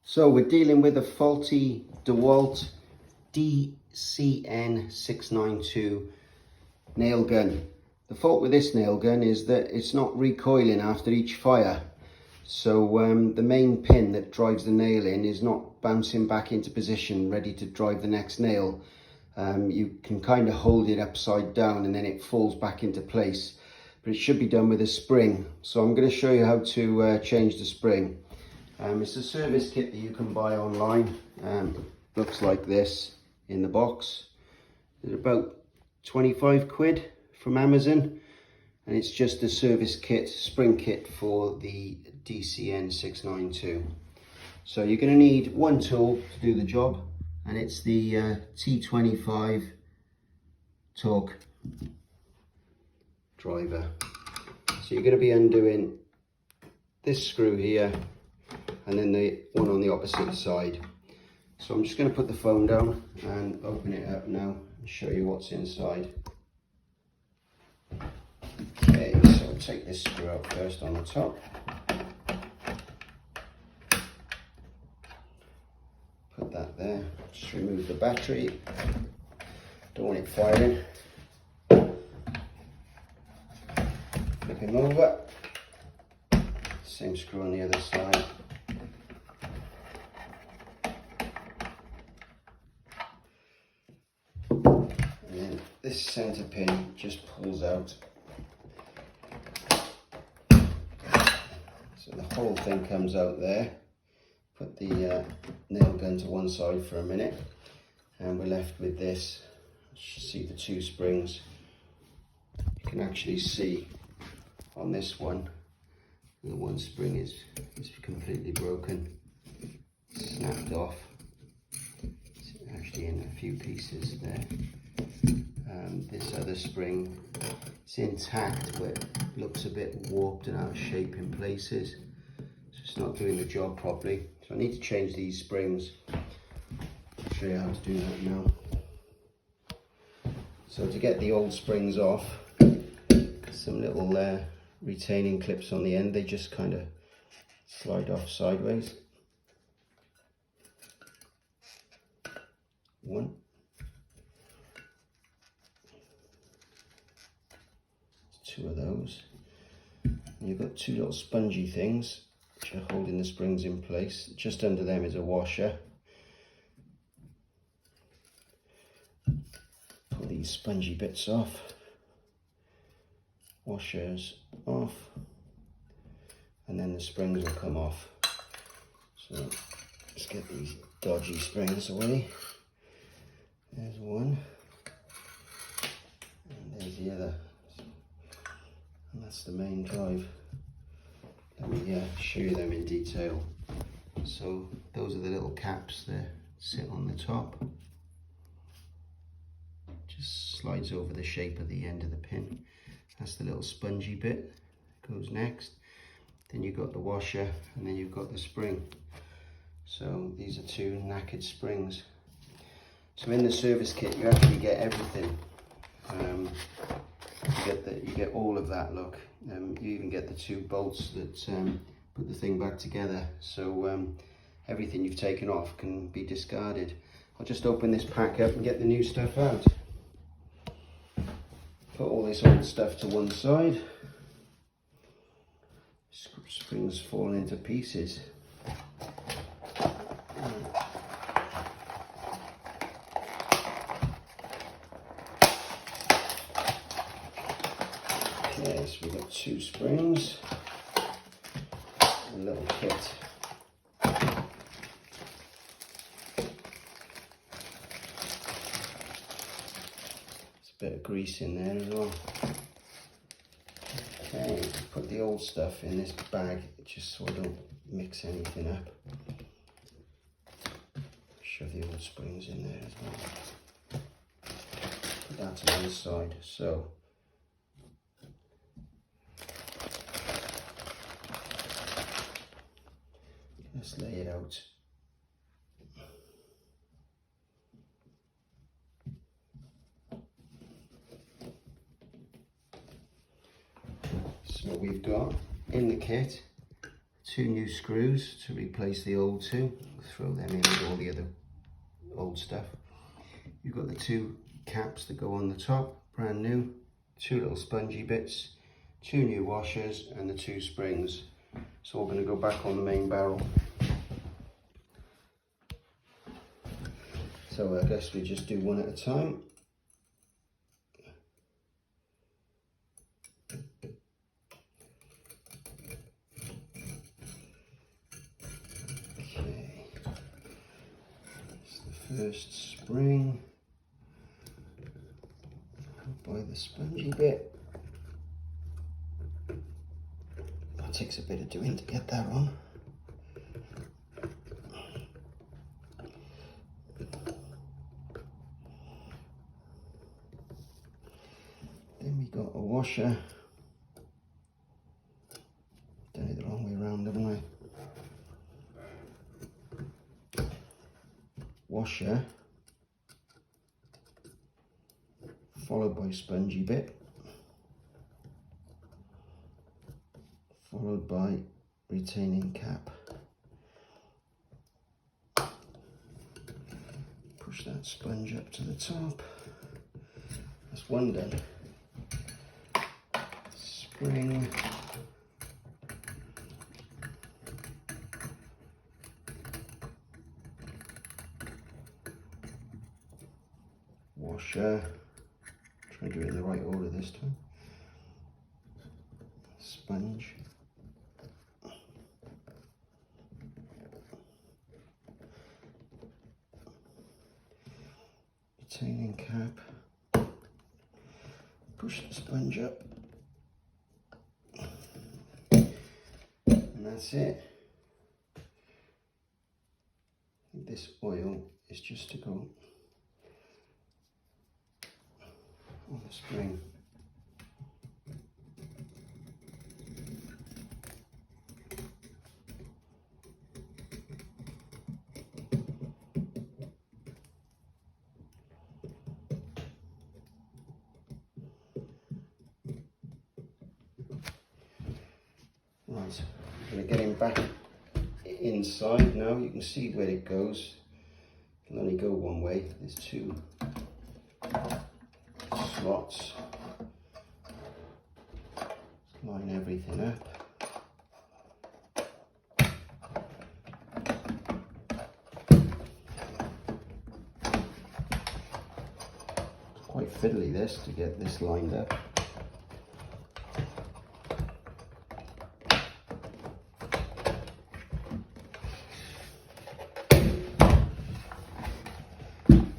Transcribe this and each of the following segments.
So we're dealing with a faulty Dewalt DCN692 nail gun. The fault with this nail gun is that it's not recoiling after each fire. So the main pin that drives the nail in is not bouncing back into position ready to drive the next nail. You can kind of hold it upside down and then it falls back into place. But it should be done with a spring. So I'm going to show you how to change the spring. It's a service kit that you can buy online. It looks like this in the box. It's about 25 quid from Amazon, and it's just a service kit, spring kit for the DCN692. So you're going to need one tool to do the job, and it's the T25 torque driver. So you're going to be undoing this screw here and then the one on the opposite side. So I'm just going to put the phone down and open it up now and show you what's inside. Okay, so I'll take this screw out first on the top. Put that there. Just remove the battery. Don't want it firing. Flip him over. Same screw on the other side. This center pin just pulls out, so the whole thing comes out there. Put the nail gun to one side for a minute and we're left with this. You should see the two springs. You can actually see on this one, the one spring is completely broken, snapped off. It's actually in a few pieces there. This other spring, it's intact but looks a bit warped and out of shape in places, so it's not doing the job properly. So I need to change these springs. I'll show you how to do that now. So to get the old springs off, some little retaining clips on the end, they just kind of slide off sideways. One. Two of those, and you've got two little spongy things which are holding the springs in place. Just under them is a washer. Pull these spongy bits off, washers off, and then the springs will come off. So let's get these dodgy springs away. There's one, and there's the other. And that's the main drive. Let me show you them in detail. So those are the little caps that sit on the top. Just slides over the shape of the end of the pin. That's the little spongy bit that goes next. Then you've got the washer and then you've got the spring. So these are two knackered springs. So in the service kit you actually get everything. You get all of that, look. You even get the two bolts that put the thing back together. So everything you've taken off can be discarded. I'll just open this pack up and get the new stuff out. Put all this old stuff to one side. Spring's falling into pieces. Okay, so we've got two springs, a little kit. There's a bit of grease in there as well. Okay, put the old stuff in this bag just so I don't mix anything up. Shove the old springs in there as well. Put that to one side. So let's lay it out. So we've got in the kit 2 new screws to replace the old 2. Throw them in with all the other old stuff. You've got the 2 caps that go on the top, brand new. 2 little spongy bits, 2 new washers, and the 2 springs. It's all going to go back on the main barrel. So I guess we just do one at a time. Okay, that's the first spring. By the spongy bit. That takes a bit of doing to get that on. Then we got a washer. Done it the wrong way around, haven't I? Washer, followed by spongy bit, followed by retaining cap. Push that sponge up to the top. That's one done. Spring. Washer. Try and do it in the right order this time. Sponge. Retaining cap. Push the sponge up. And that's it. This oil is just to go on the spring. Right, I'm going to get him back inside now. You can see where it goes. It can only go one way. There's 2 slots. Line everything up. It's quite fiddly this to get this lined up.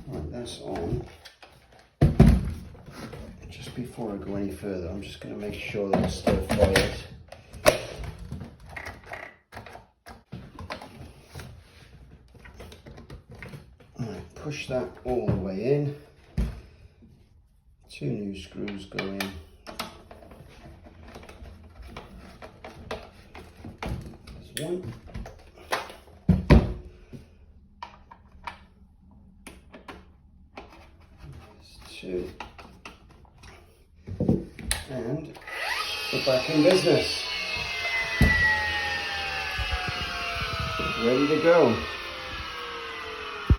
Right, that's on. Just before I go any further, I'm just going to make sure that it's still fired. Alright, push that all the way in. 2 new screws go in. There's 1. There's 2. And we're back in business. Ready to go.